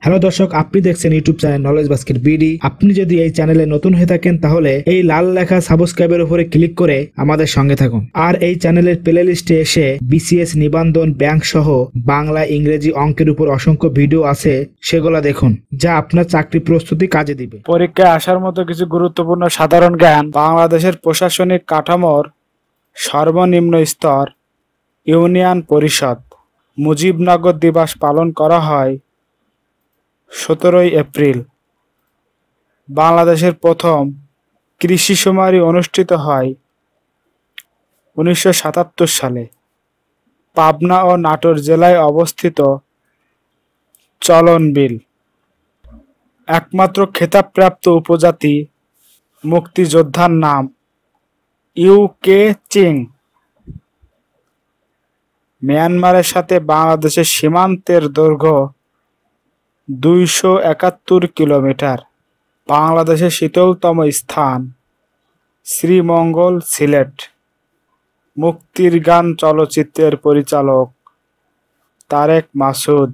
Hello দর্শক, আপনি দেখছেন YouTube channel knowledge basket BD. আপনি যদি এই চ্যানেলে নতুন হয়ে থাকেন তাহলে এই লাল লেখা সাবস্ক্রাইবের উপরে ক্লিক করে আমাদের সঙ্গে থাকুন। আর এই চ্যানেলের প্লে লিস্টে এসে বিসিএস নিবন্ধন, ব্যাংক সহ বাংলা, ইংরেজি, অঙ্কের উপর অসংখ্য ভিডিও আছে, সেগুলো দেখুন, যা আপনার চাকরি প্রস্তুতি কাজে দিবে। পরীক্ষায় আসার মতো কিছু গুরুত্বপূর্ণ সাধারণ জ্ঞান। বাংলাদেশের প্রশাসনিক কাঠামোর সর্বনিম্ন স্তর ইউনিয়ন পরিষদ। মুজিবনগর দিবস পালন করা হয় 17 এপ্রিল। বাংলাদেশের প্রথম কৃষি শুমারি অনুষ্ঠিত হয় 1977 সালে। পাবনা ও নাটোর জেলায় অবস্থিত চলন বিল। একমাত্র খেতাবপ্রাপ্ত উপজাতি মুক্তিযোদ্ধার নাম ইউ.কে. চিং। মিয়ানমারের সাথে বাংলাদেশের সীমান্তের দৈর্ঘ্য 271 কিলোমিটার। বাংলাদেশের শীতলতম স্থান শ্রীমঙ্গল, সিলেট। মুক্তির গান চলচ্চিত্রের পরিচালক তারেক মাসুদ।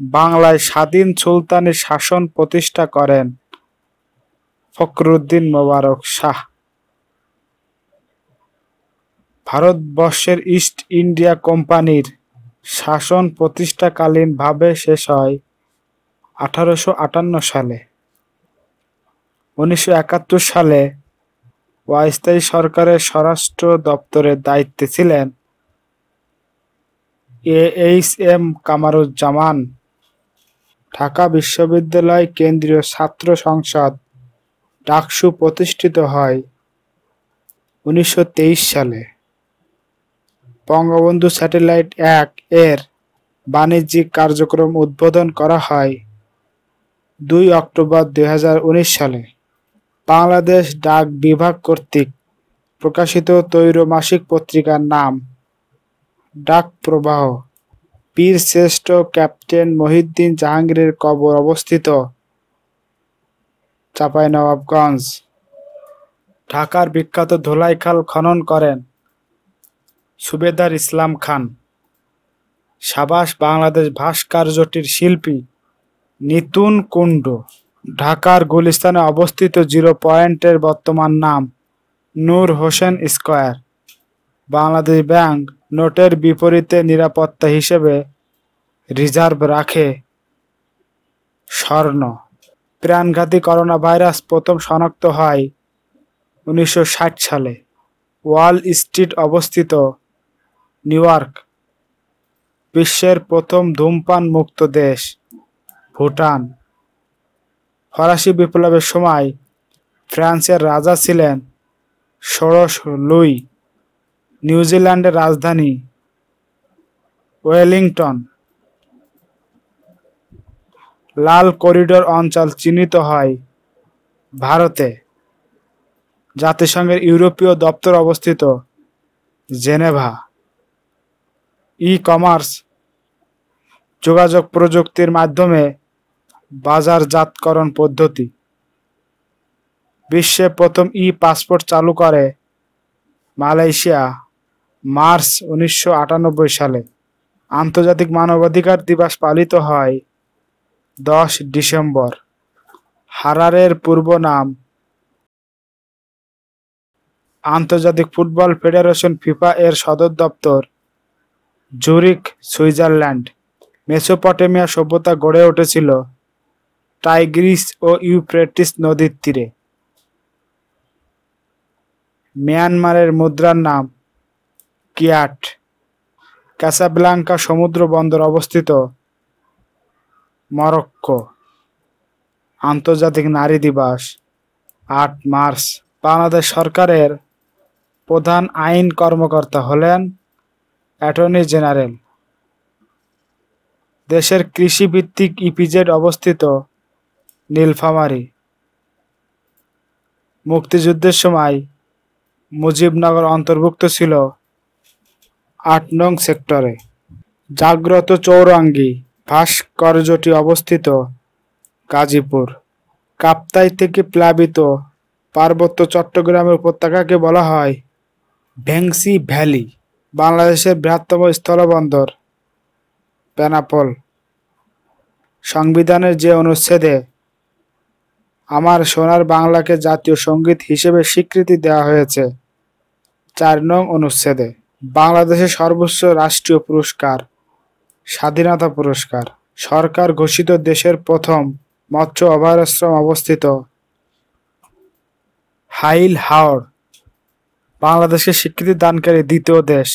বাংলায় স্বাধীন সুলতানি শাসন প্রতিষ্ঠা করেন ফখরুদ্দীন মোবারক শাহ। ভারতবর্ষের ইস্ট ইন্ডিয়া কোম্পানির শাসন প্রতিষ্ঠাকালীন ভাবে শেষ হয় 1858 সালে। 1971 সালে অস্থায়ী সরকারের স্বরাষ্ট্র দপ্তরের দায়িত্বে ছিলেন এ.এইচ.এম. কামারুজ্জামান। ঢাকা বিশ্ববিদ্যালয় কেন্দ্রীয় ছাত্র সংসদ ডাকসু প্রতিষ্ঠিত হয় 1923 সালে। বঙ্গবন্ধু স্যাটেলাইট 1 এর বাণিজ্যিক কার্যক্রম উদ্বোধন করা হয় 2 অক্টোবর 2019 সালে। বাংলাদেশ ডাক বিভাগ কর্তৃক প্রকাশিত ত্রৈমাসিক পত্রিকার নাম ডাক প্রবাহ। বীর শ্রেষ্ঠ ক্যাপ্টেন মহিউদ্দিন জাহাঙ্গীরের কবর অবস্থিত চাঁপাইনবাবগঞ্জ। ঢাকার বিখ্যাত ধোলাইখাল খনন করেন সুবেদার ইসলাম খান। সাবাস বাংলাদেশ ভাস্কর্যটির শিল্পী নিতুন কুণ্ডু। ঢাকার গুলিস্তানে অবস্থিত জিরো পয়েন্টের বর্তমান নাম নূর হোসেন স্কয়ার। বাংলাদেশ ব্যাংক নোটের বিপরীতে নিরাপত্তা হিসেবে রিজার্ভ রাখে স্বর্ণ। প্রাণঘাতী করোনা ভাইরাস প্রথম শনাক্ত হয় 1960 সালে। ওয়াল স্ট্রিট অবস্থিত নিউ ইয়র্ক। বিশ্বের প্রথম ধূমপান মুক্ত দেশ ভুটান। ফরাসি বিপ্লবের সময় ফ্রান্সের রাজা ছিলেন ষোড়শ লুই। নিউজিল্যান্ডের রাজধানী ওয়েলিংটন। লাল করিডোর অঞ্চল চিহ্নিত হয় ভারতে। জাতিসংঘের ইউরোপীয় দপ্তর অবস্থিত জেনেভা। ই-কমার্স যোগাযোগ প্রযুক্তির মাধ্যমে বাজারজাতকরণ পদ্ধতি। বিশ্বে প্রথম ই-পাসপোর্ট চালু করে মালয়েশিয়া মার্চ 1998 সালে। আন্তর্জাতিক মানবাধিকার দিবস পালিত হয় 10 ডিসেম্বর। হারারের পূর্ব নাম আন্তর্জাতিক ফুটবল ফেডারেশন ফিফা এর সদর দপ্তর জুরিখ, সুইজারল্যান্ড। মেসোপটেমিয়া সভ্যতা গড়ে উঠেছিল টাইগ্রিস ও ইউফ্রেটিস নদীর তীরে। মিয়ানমারের মুদ্রার নাম কিয়াট। ক্যাসাব্লাঙ্কা সমুদ্র বন্দর অবস্থিত মরক্কো। আন্তর্জাতিক নারী দিবস 8 মার্চ। বাংলাদেশ সরকারের প্রধান আইন কর্মকর্তা হলেন অ্যাটর্নি জেনারেল। দেশের কৃষিভিত্তিক ইপিজেড অবস্থিত নীলফামারী। মুক্তিযুদ্ধের সময় মুজিবনগর অন্তর্ভুক্ত ছিল 8 নং সেক্টরে। জাগ্রত চৌরঙ্গী ভাস্কর্যটি অবস্থিত গাজীপুর। কাপ্তাই থেকে প্লাবিত পার্বত্য চট্টগ্রামের উপত্যকাকে বলা হয় ভেংসি ভ্যালি। বাংলাদেশের বৃহত্তম স্থলবন্দর বেনাপোল। সংবিধানের যে অনুচ্ছেদে আমার সোনার বাংলাকে জাতীয় সঙ্গীত হিসেবে স্বীকৃতি দেওয়া হয়েছে, 4 নং অনুচ্ছেদে। বাংলাদেশের সর্বোচ্চ রাষ্ট্রীয় পুরস্কার স্বাধীনতা পুরস্কার। সরকার ঘোষিত দেশের প্রথম মৎস্য অভয়াশ্রম অবস্থিত হাইল হাওর। বাংলাদেশকে স্বীকৃতি দানকারী দ্বিতীয় দেশ।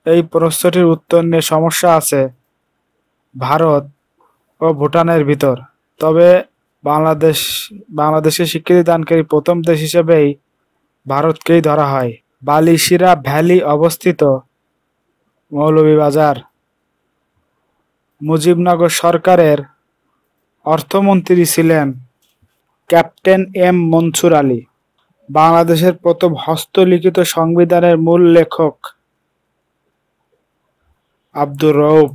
এই প্রশ্নটির উত্তর নিয়ে সমস্যা আছে ভারত ও ভুটানের ভিতর, তবে বাংলাদেশকে স্বীকৃতি দানকারী প্রথম দেশ হিসেবেই ভারতকেই ধরা হয়। বালিশিরা ভ্যালি অবস্থিত মৌলভীবাজার। মুজিবনগর সরকারের অর্থমন্ত্রী ছিলেন ক্যাপ্টেন এম মনসুর আলী। বাংলাদেশের প্রথম হস্তলিখিত সংবিধানের মূল লেখক আব্দুর রউফ।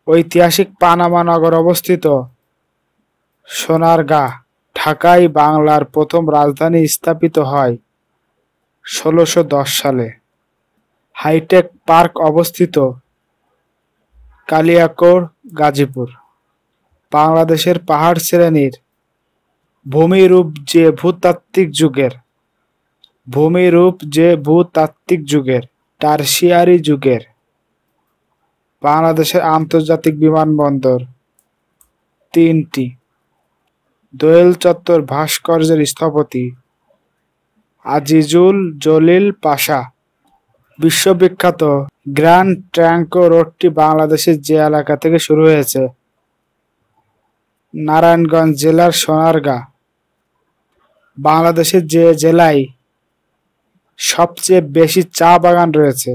ঐতিহাসিক পানামা নগর অবস্থিত সোনারগাঁ, ঢাকায় বাংলার প্রথম রাজধানী স্থাপিত হয় 1610 সালে। হাইটেক পার্ক অবস্থিত কালিয়াকৈর, গাজীপুর। বাংলাদেশের পাহাড় শ্রেণীর ভূমিরূপ যে ভূতাত্ত্বিক যুগের টারশিয়ারি যুগের। বাংলাদেশের আন্তর্জাতিক বিমানবন্দর 3টি। দোয়েল চত্বর ভাস্কর্যের স্থপতি আজিজুল জলিল পাশা। বিশ্ববিখ্যাত গ্র্যান্ড ট্রাঙ্কো রোডটি বাংলাদেশের যে এলাকা থেকে শুরু হয়েছে? নারায়ণগঞ্জ জেলার সোনারগাঁ। বাংলাদেশের যে জেলায় সবচেয়ে বেশি চা বাগান রয়েছে?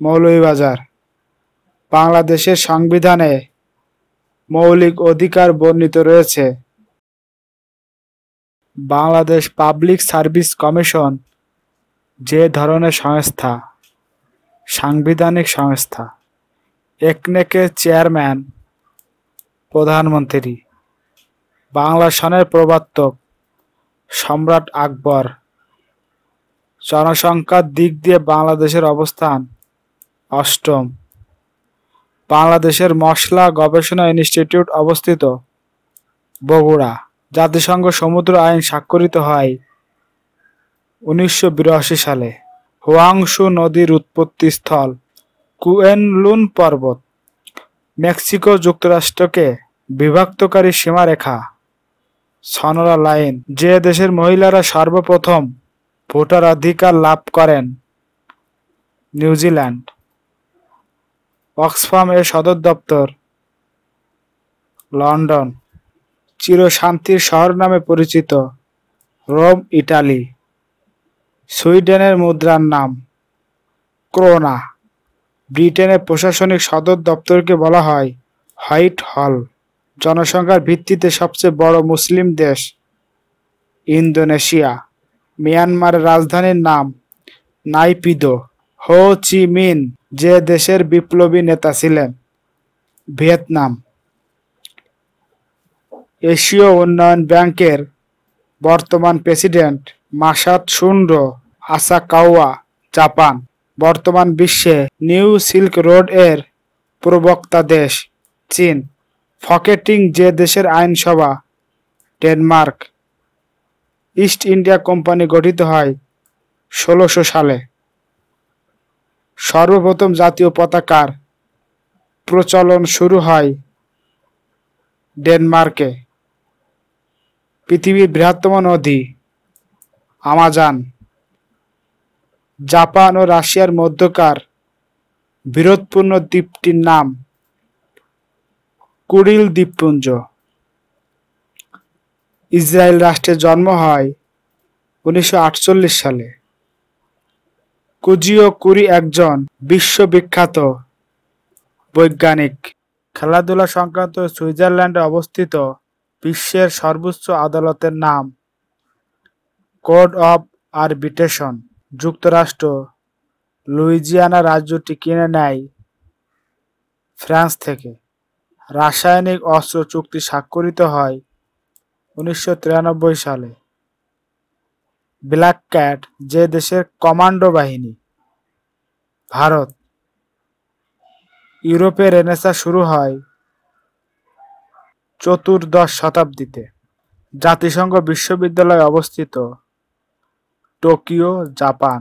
মৌলভীবাজার। বাংলাদেশের সংবিধানে মৌলিক অধিকার বর্ণিত রয়েছে? বাংলাদেশ পাবলিক সার্ভিস কমিশন যে ধরনের সংস্থা? সাংবিধানিক সংস্থা। একনেকের চেয়ারম্যান প্রধানমন্ত্রী। বাংলা সনের প্রবর্তক সম্রাট আকবর। জনসংখ্যার দিক দিয়ে বাংলাদেশের অবস্থান 8ম। বাংলাদেশের মশলা গবেষণা ইনস্টিটিউট অবস্থিত বগুড়া। জাতিসংঘ সমুদ্র আইন স্বাক্ষরিত হয় 1982 সালে। হুয়াংশু নদীর উৎপত্তি স্থল কুয়েনলুন পর্বত। মেক্সিকো যুক্তরাষ্ট্রকে বিভক্তকারী সীমারেখা সনোরা লাইন। যে দেশের মহিলারা সর্বপ্রথম ভোটাধিকার লাভ করেন? নিউজিল্যান্ড। অক্সফাম এর সদর দপ্তর লন্ডন। চিরশান্তির শহর নামে পরিচিত রোম, ইটালি। সুইডেনের মুদ্রার নাম ক্রোনা। ব্রিটেনের প্রশাসনিক সদর দপ্তরকে বলা হয় হোয়াইট হল। জনসংখ্যার ভিত্তিতে সবচেয়ে বড় মুসলিম দেশ? ইন্দোনেশিয়া। মিয়ানমারের রাজধানীর নাম নাইপিদো। হো চি মিন যে দেশের বিপ্লবী নেতা ছিলেন? ভিয়েতনাম। এশীয় উন্নয়ন ব্যাংকের বর্তমান প্রেসিডেন্ট মাসাতসুন্ডো আসাকাওয়া, জাপান। বর্তমান বিশ্বে নিউ সিল্ক রোড এর প্রবক্তা দেশ? চীন। ফকেটিং যে দেশের আইনসভা? ডেনমার্ক। ইস্ট ইন্ডিয়া কোম্পানি গঠিত হয় 1600 সালে। সর্বপ্রথম জাতীয় পতাকার প্রচলন শুরু হয় ডেনমার্কে। পৃথিবীর বৃহত্তম নদী? আমাজন। জাপান ও রাশিয়ার মধ্যকার বিরোধপূর্ণ দ্বীপটির নাম? কুরিল দ্বীপপুঞ্জ। ইসরায়েল রাষ্ট্রের জন্ম হয় 1948 সালে। কুজিও কুরি একজন বিশ্ববিখ্যাত বৈজ্ঞানিক। খেলাধুলা সংক্রান্ত সুইজারল্যান্ডে অবস্থিত বিশ্বের সর্বোচ্চ আদালতের নাম? Code of arbitration. যুক্তরাষ্ট্র লুইজিয়ানা রাজ্যটি কিনে নেয় ফ্রান্স থেকে। রাসায়নিক অস্ত্র চুক্তি স্বাক্ষরিত হয় 1993 সালে। ব্ল্যাক ক্যাট যে দেশের কমান্ডো বাহিনী? ভারত। ইউরোপে রেনেসাঁ শুরু হয় চতুর্দশ শতাব্দীতে। জাতিসংঘ বিশ্ববিদ্যালয় অবস্থিত টোকিও, জাপান।